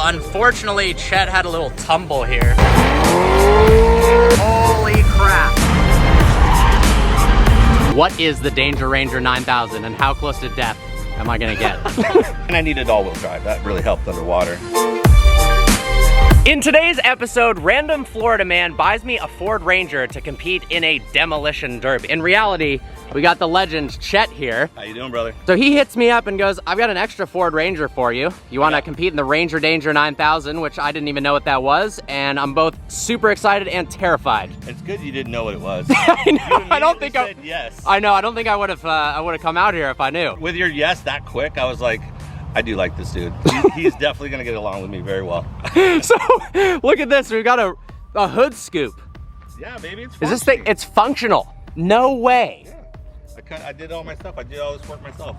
Unfortunately, Chet had a little tumble here. Holy crap. What is the Danger Ranger 9000 and how close to death am I gonna get? And I needed all-wheel drive. That really helped underwater. In today's episode, random Florida man buys me a Ford Ranger to compete in a demolition derby. In reality, we got the legend Chet here. How you doing, brother? So he hits me up and goes, I've got an extra Ford Ranger for you. You want to compete in the Ranger Danger 9000, which I didn't even know what that was, and I'm both super excited and terrified. It's good you didn't know what it was. I know. I don't think said yes. I know. I don't think I would have come out here if I knew. With your yes that quick, I was like, I do like this dude. He's definitely gonna get along with me very well. So look at this. We've got a hood scoop. Yeah, baby. It's is this thing? It's functional. No way. Yeah. I did all my stuff. I did all this work myself.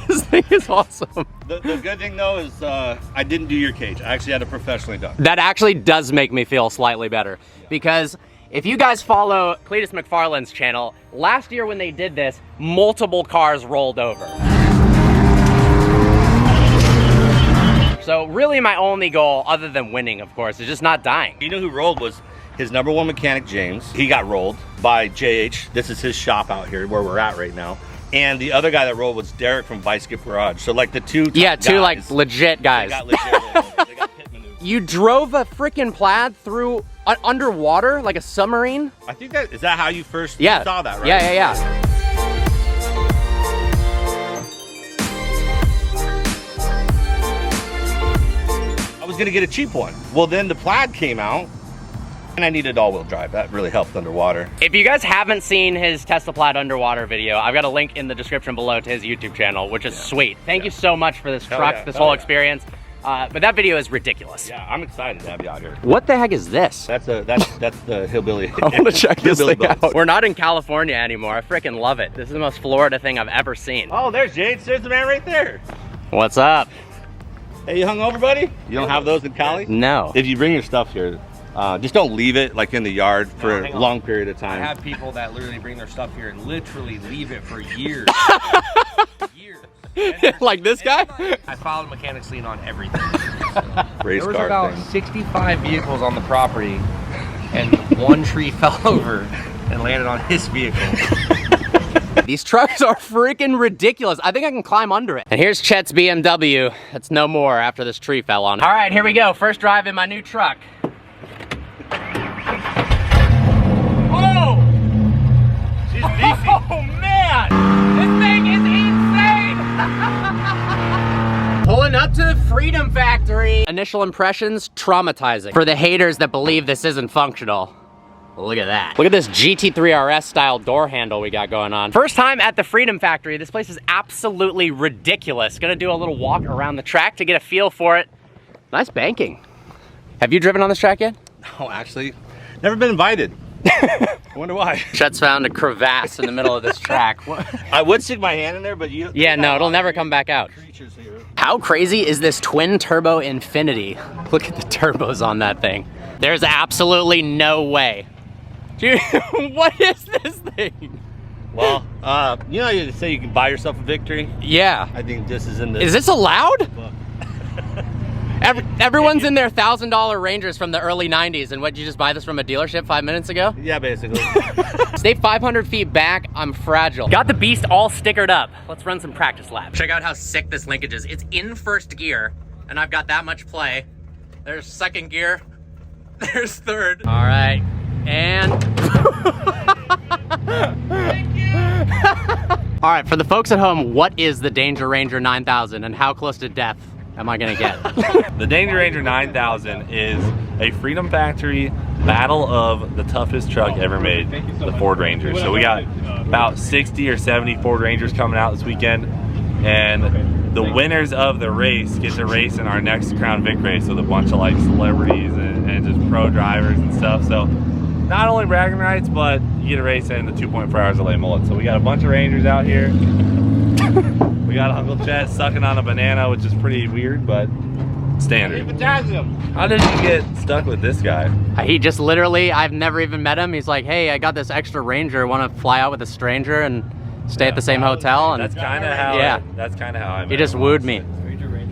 This thing is awesome. The good thing though is I didn't do your cage. I actually had it professionally done. That actually does make me feel slightly better, because if you guys follow Cleetus Mcfarland's channel, last year when they did this, multiple cars rolled over. So really my only goal, other than winning of course, is just not dying. You know who rolled was his #1 mechanic, James. He got rolled by JH. This is his shop out here where we're at right now. And the other guy that rolled was Derek from Vice Skip Garage. So like the two guys, like legit guys. They got legit rolled. They got pit maneuvers. You drove a freaking plaid through underwater like a submarine? I think is that how you first saw that, right? Yeah. I was gonna get a cheap one. Well, then the plaid came out and I needed all-wheel drive. That really helped underwater. If you guys haven't seen his Tesla Plaid underwater video, I've got a link in the description below to his YouTube channel, which is sweet. Thank you so much for this truck, this whole experience. But that video is ridiculous. Yeah, I'm excited to have you out here. What the heck is this? That's the hillbilly. I want to check this thing boats. out. We're not in California anymore. I freaking love it. This is the most Florida thing I've ever seen. Oh, there's Jade. There's the man right there. What's up? Hey, you hungover, buddy? You don't have those in Cali? No. If you bring your stuff here, just don't leave it like in the yard for a long period of time. I have people that literally bring their stuff here and literally leave it for years. Like this guy? I filed a mechanics lien on everything. Race There was car about thing. 65 vehicles on the property, and one tree fell over and landed on his vehicle. These trucks are freaking ridiculous. I think I can climb under it. And here's Chet's BMW. That's no more after this tree fell on it. All right, here we go. First drive in my new truck. Whoa! She's beefy. Oh man! This thing is insane! Pulling up to the Freedom Factory. Initial impressions, traumatizing. For the haters that believe this isn't functional. Look at that. Look at this GT3 RS style door handle we got going on. First time at the Freedom Factory. This place is absolutely ridiculous. Gonna do a little walk around the track to get a feel for it. Nice banking. Have you driven on this track yet? No, actually, never been invited. I wonder why. Chet's found a crevasse in the middle of this track. I would stick my hand in there, but you... Yeah, no, it'll never come back out. Creatures here. How crazy is this twin turbo Infinity? Look at the turbos on that thing. There's absolutely no way. Dude, what is this thing? Well, you know how you say you can buy yourself a victory? Yeah. I think this is in the... Is this allowed? book. Everyone's in their $1,000 Rangers from the early 90s, and what, did you just buy this from a dealership 5 minutes ago? Yeah, basically. Stay 500 feet back, I'm fragile. Got the beast all stickered up. Let's run some practice laps. Check out how sick this linkage is. It's in first gear, and I've got that much play. There's second gear, there's third. All right, and... Thank you! All right, for the folks at home, what is the Danger Ranger 9000, and how close to death am I gonna get? The Danger Ranger 9000 is a Freedom Factory battle of the toughest truck ever made, the Ford Ranger. So we got about 60 or 70 Ford Rangers coming out this weekend, and the winners of the race get to race in our next Crown Vic race with a bunch of like celebrities and just pro drivers and stuff. So not only bragging rights, but you get to race in the 2.4 hours of late mullet. So we got a bunch of Rangers out here. We got Uncle Chet sucking on a banana, which is pretty weird, but standard. How did you get stuck with this guy? He just literally, I've never even met him. He's like, hey, I got this extra Ranger, want to fly out with a stranger and stay at the same hotel? And that's kind of how. Yeah. That's kind of how I met he just him, wooed me.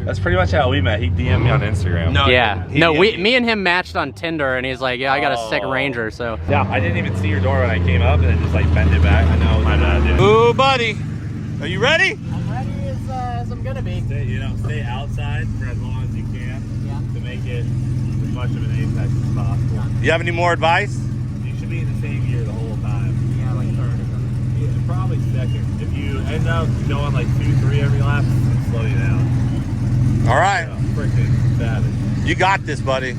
That's pretty much how we met. He DM'd me on Instagram. No, Yeah. he- No, he- me and him matched on Tinder, and he's like, yeah, I got a sick Oh. Ranger, so. Yeah, I didn't even see your door when I came up, and then just like bent it back. I know. My bad, dude. Ooh, buddy. Are you ready? I'm ready as I'm gonna be. Stay outside for as long as you can. Yeah. To make it as much of an apex as possible. You have any more advice? You should be in the same gear the whole time. Yeah, like third or something. Yeah, probably second. If you end up going like 2-3 every lap, it'll slow you down. All right. Freaking savage. You got this, buddy.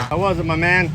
How was it, my man?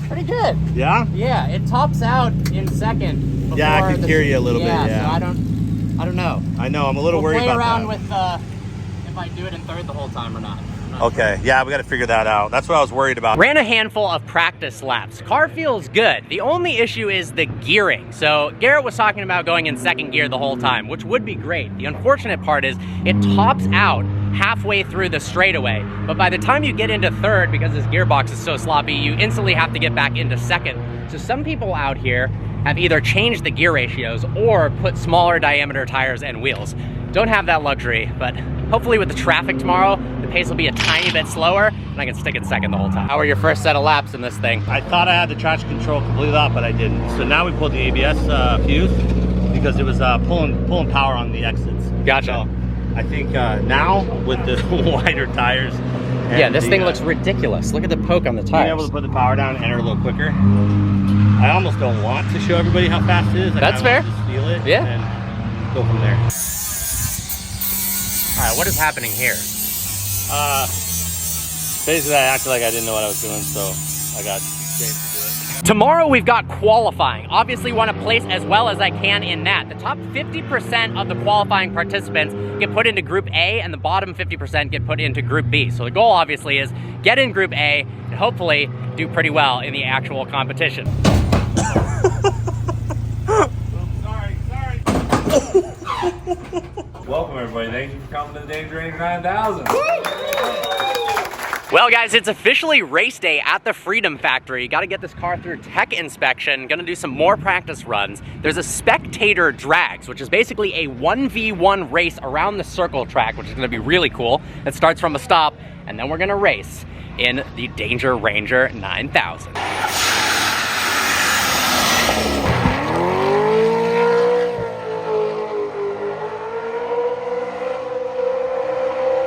Pretty good. Yeah? Yeah, it tops out in second. Yeah, I before can the- hear you a little bit, yeah. So I don't know. I know, I'm a little We'll worried play about around that. with if I do it in third the whole time or not. Okay, yeah, we got to figure that out. That's what I was worried about. Ran a handful of practice laps. Car feels good. The only issue is the gearing. So Garrett was talking about going in second gear the whole time, which would be great. The unfortunate part is it tops out halfway through the straightaway. But by the time you get into third, because this gearbox is so sloppy, you instantly have to get back into second. So some people out here have either changed the gear ratios or put smaller diameter tires and wheels. Don't have that luxury, but hopefully with the traffic tomorrow, the pace will be a tiny bit slower and I can stick in second the whole time. How were your first set of laps in this thing? I thought I had the traction control completely off, but I didn't. So now we pulled the ABS fuse because it was pulling power on the exits. Gotcha. So I think now with the wider tires. and Yeah, this the, thing looks ridiculous. Look at the poke on the Being tires. able to put the power down and enter a little quicker. I almost don't want to show everybody how fast it is. That's I kinda fair. want to just feel it. Yeah. And go from there. All right, what is happening here? Basically, I acted like I didn't know what I was doing, so I got James to do it. Tomorrow we've got qualifying. Obviously want to place as well as I can in that. The top 50% of the qualifying participants get put into Group A and the bottom 50% get put into Group B. So the goal obviously is get in Group A and hopefully do pretty well in the actual competition. Sorry. Welcome everybody. Thank you for coming to the Danger Ranger 9000. Well guys, it's officially race day at the Freedom Factory. Got to get this car through tech inspection. Gonna do some more practice runs. There's a Spectator Drags, which is basically a 1v1 race around the circle track, which is gonna be really cool. It starts from a stop, and then we're gonna race in the Danger Ranger 9000.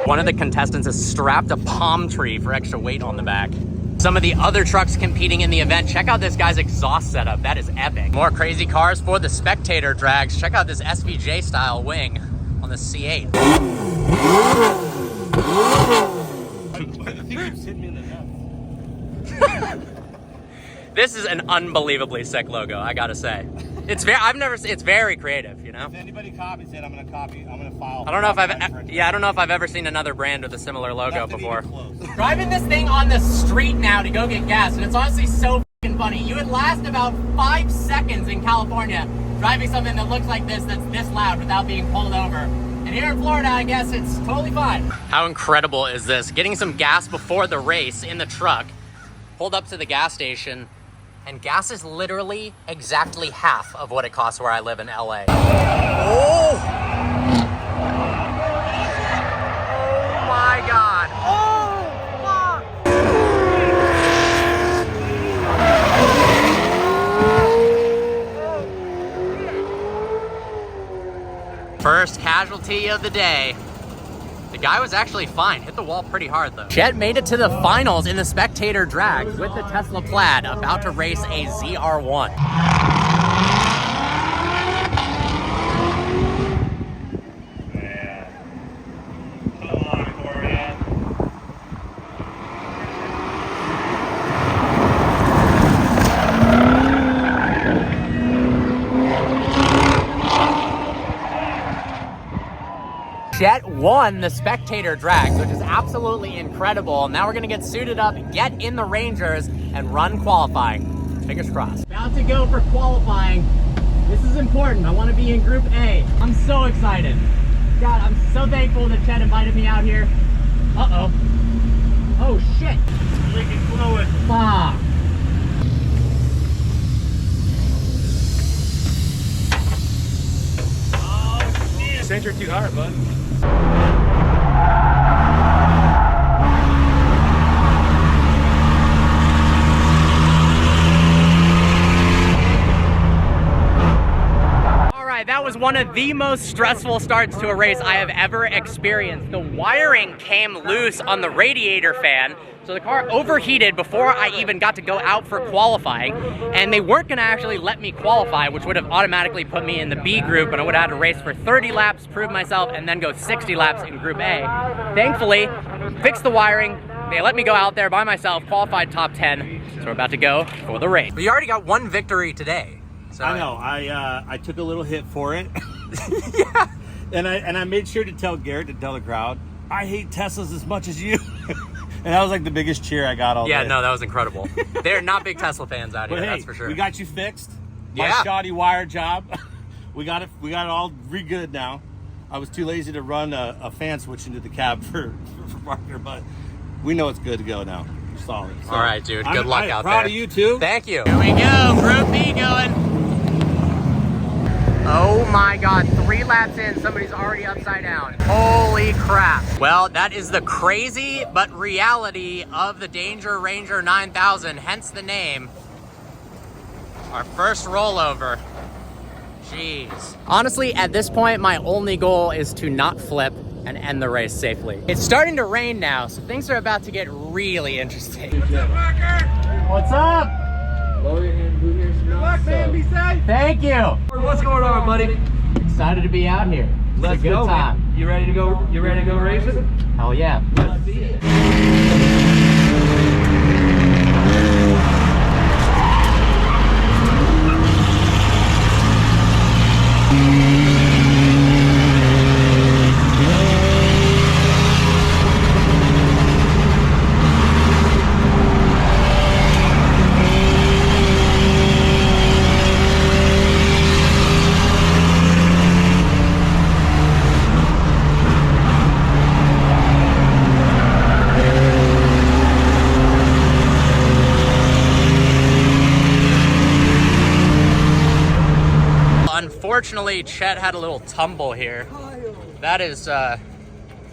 One of the contestants has strapped a palm tree for extra weight on the back. Some of the other trucks competing in the event, check out this guy's exhaust setup. That is epic. More crazy cars for the Spectator Drags. Check out this SVJ style wing on the C8. This is an unbelievably sick logo, I gotta say. It's very creative, you know? If anybody copies it, I'm gonna file. I don't know if I've ever seen another brand with a similar logo before. Close. Driving this thing on the street now to go get gas, and it's honestly so fucking funny. You would last about 5 seconds in California driving something that looks like this, that's this loud without being pulled over. And here in Florida, I guess it's totally fine. How incredible is this? Getting some gas before the race in the truck, pulled up to the gas station, and gas is literally exactly half of what it costs where I live in LA. Oh! Oh my God. Oh, fuck. First casualty of the day. The guy was actually fine. Hit the wall pretty hard though. Chet made it to the finals in the Spectator Drags with the Tesla Plaid, about to race a ZR1. Chet won the Spectator drags, which is absolutely incredible. Now we're gonna get suited up, get in the Rangers, and run qualifying. Fingers crossed. About to go for qualifying. This is important. I want to be in Group A. I'm so excited. God, I'm so thankful that Chet invited me out here. Uh-oh. Oh, shit. Leaking fluid. Fuck. Oh, shit. Center too hard, bud. That was one of the most stressful starts to a race I have ever experienced. The wiring came loose on the radiator fan, so the car overheated before I even got to go out for qualifying, and they weren't gonna actually let me qualify, which would have automatically put me in the B group, and I would have had to race for 30 laps, prove myself, and then go 60 laps in Group A. Thankfully, fixed the wiring, they let me go out there by myself, qualified top 10, so we're about to go for the race. We already got one victory today. So I know. I took a little hit for it. Yeah. And I made sure to tell Garrett, to tell the crowd, I hate Teslas as much as you. And that was like the biggest cheer I got all day. Yeah, no, that was incredible. They're not big Tesla fans out here, But hey, that's for sure. we got you fixed. My Yeah. shoddy wire job. We got it all re-good now. I was too lazy to run a fan switch into the cab for Parker, but we know it's good to go now. Solid. So, all right, dude. Good luck out there. Proud of you too. Thank you. Here we go. Group B going. Oh my God, 3 laps in, somebody's already upside down. Holy crap. Well, that is the crazy but reality of the Danger Ranger 9000, hence the name. Our first rollover. Jeez. Honestly, at this point, my only goal is to not flip and end the race safely. It's starting to rain now, so things are about to get really interesting. What's up, Parker? What's up? Lower your hand, move your Good luck, man. Be safe. Thank you. What's going on, buddy? Excited to be out here. It's Let's a good go, time. man. You ready to go? You ready to go racing? Hell yeah. Let's see it. Unfortunately, Chet had a little tumble here. That is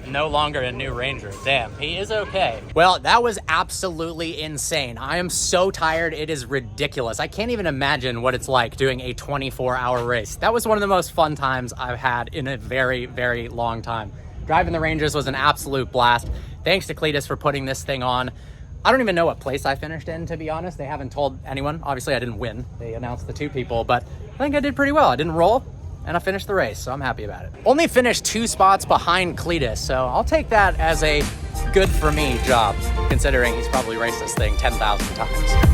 no longer a new Ranger. Damn, he is okay. Well, that was absolutely insane. I am so tired, it is ridiculous. I can't even imagine what it's like doing a 24-hour race. That was one of the most fun times I've had in a very, very long time. Driving the Rangers was an absolute blast. Thanks to Cleetus for putting this thing on. I don't even know what place I finished in, to be honest. They haven't told anyone. Obviously, I didn't win. They announced the 2 people, but I think I did pretty well. I didn't roll, and I finished the race, so I'm happy about it. Only finished 2 spots behind Cleetus, so I'll take that as a good for me job, considering he's probably raced this thing 10,000 times.